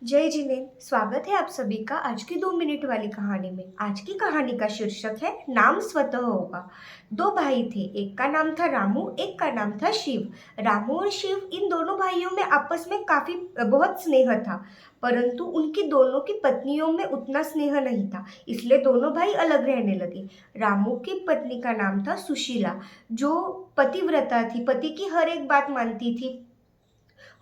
जय जिनेंद्र, स्वागत है आप सभी का आज की 2 मिनट वाली कहानी में। आज की कहानी का शीर्षक है नाम स्वतः होगा। दो भाई थे, एक का नाम था रामू, एक का नाम था शिव। रामू और शिव इन दोनों भाइयों में आपस में काफी बहुत स्नेह था, परंतु उनकी दोनों की पत्नियों में उतना स्नेह नहीं था, इसलिए दोनों भाई अलग रहने लगे। रामू की पत्नी का नाम था सुशीला, जो पतिव्रता थी, पति की हर एक बात मानती थी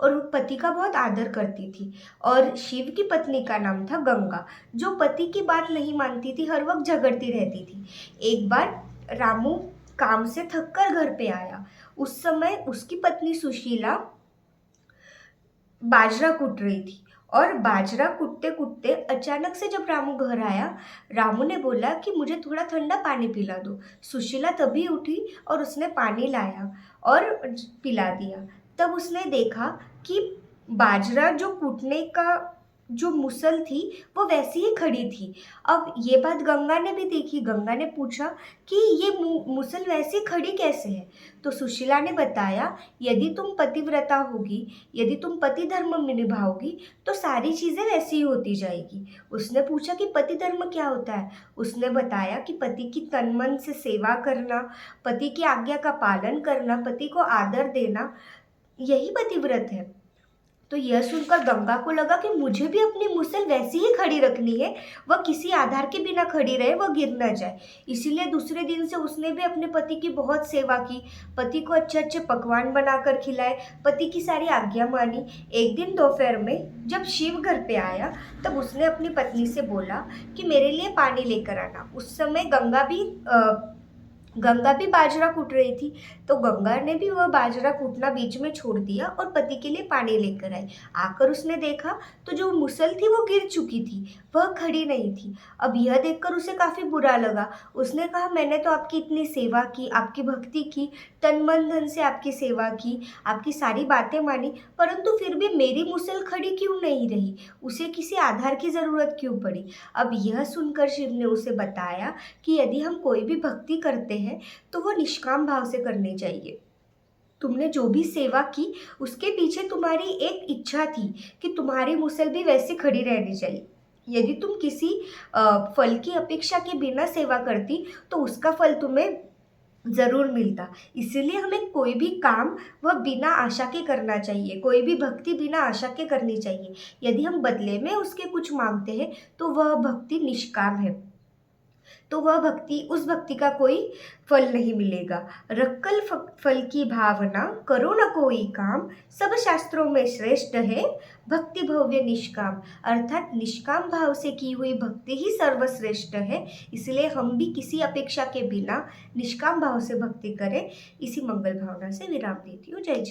और पति का बहुत आदर करती थी। और शिव की पत्नी का नाम था गंगा, जो पति की बात नहीं मानती थी, हर वक्त झगड़ती रहती थी। एक बार रामू काम से थक कर घर पे आया। उस समय उसकी पत्नी सुशीला बाजरा कूट रही थी और बाजरा कूटते कूटते अचानक से जब रामू घर आया, रामू ने बोला कि मुझे थोड़ा ठंडा पानी पिला दो। सुशीला तभी उठी और उसने पानी लाया और पिला दिया। तब उसने देखा कि बाजरा जो कूटने का जो मुसल थी वो वैसी ही खड़ी थी। अब ये बात गंगा ने भी देखी। गंगा ने पूछा कि ये मुसल वैसी खड़ी कैसे है। तो सुशीला ने बताया, यदि तुम पतिव्रता होगी, यदि तुम पति धर्म में निभाओगी तो सारी चीजें वैसी ही होती जाएगी। उसने पूछा कि पति धर्म क्या होता है। उसने बताया कि पति की तन मन से सेवा करना, पति की आज्ञा का पालन करना, पति को आदर देना, यही पतिव्रत है। तो यह सुनकर गंगा को लगा कि मुझे भी अपनी मुसल वैसी ही खड़ी रखनी है, वह किसी आधार के बिना खड़ी रहे, वह गिर न जाए। इसीलिए दूसरे दिन से उसने भी अपने पति की बहुत सेवा की, पति को अच्छे अच्छे पकवान बनाकर खिलाए, पति की सारी आज्ञा मानी। एक दिन दोपहर में जब शिव घर पे आया, तब उसने अपनी पत्नी से बोला कि मेरे लिए पानी लेकर आना। उस समय गंगा भी बाजरा कूट रही थी, तो गंगा ने भी वह बाजरा कूटना बीच में छोड़ दिया और पति के लिए पानी लेकर आई। आकर उसने देखा तो जो मुसल थी वो गिर चुकी थी, वह खड़ी नहीं थी। अब यह देखकर उसे काफी बुरा लगा। उसने कहा, मैंने तो आपकी इतनी सेवा की, आपकी भक्ति की, तन मन धन से आपकी सेवा की, आपकी सारी बातें मानी, परंतु फिर भी मेरी मुसल खड़ी क्यों नहीं रही, उसे किसी आधार की जरूरत क्यों पड़ी। अब यह सुनकर शिव ने उसे बताया कि यदि हम कोई भी भक्ति करते हैं तो वो निष्काम भाव से करनी चाहिए। तुमने जो भी सेवा की उसके पीछे तुम्हारी एक इच्छा थी कि तुम्हारी मुसल भी वैसी खड़ी रहनी चाहिए। यदि तुम किसी फल की अपेक्षा के बिना सेवा करती तो उसका फल तुम्हें जरूर मिलता। इसीलिए हमें कोई भी काम वह बिना आशा के करना चाहिए, कोई भी भक्ति बिना आशा के करनी चाहिए। यदि हम बदले में उसके कुछ मांगते हैं तो वह भक्ति निष्काम है, तो वह भक्ति, उस भक्ति का कोई फल नहीं मिलेगा। रक्कल फल की भावना, करो न कोई काम, सब शास्त्रों में श्रेष्ठ है भक्ति भव्य निष्काम। अर्थात निष्काम भाव से की हुई भक्ति ही सर्वश्रेष्ठ है। इसलिए हम भी किसी अपेक्षा के बिना निष्काम भाव से भक्ति करें। इसी मंगल भावना से विराम देती हूँ। जय